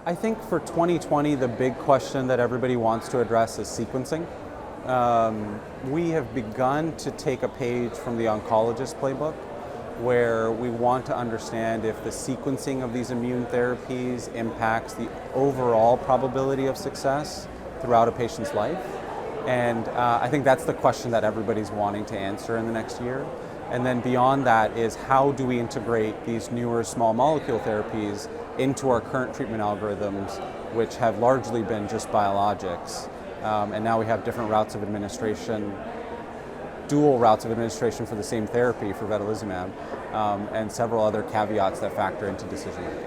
I think for 2020, the big question that everybody wants to address is sequencing. We have begun to take a page from the oncologist playbook where we want to understand if the sequencing of these immune therapies impacts the overall probability of success throughout a patient's life. And I think that's the question that everybody's wanting to answer in the next year. And then beyond that is how do we integrate these newer small molecule therapies into our current treatment algorithms, which have largely been just biologics. And now we have different routes of administration, dual routes of administration for the same therapy for vedolizumab, and several other caveats that factor into decision making.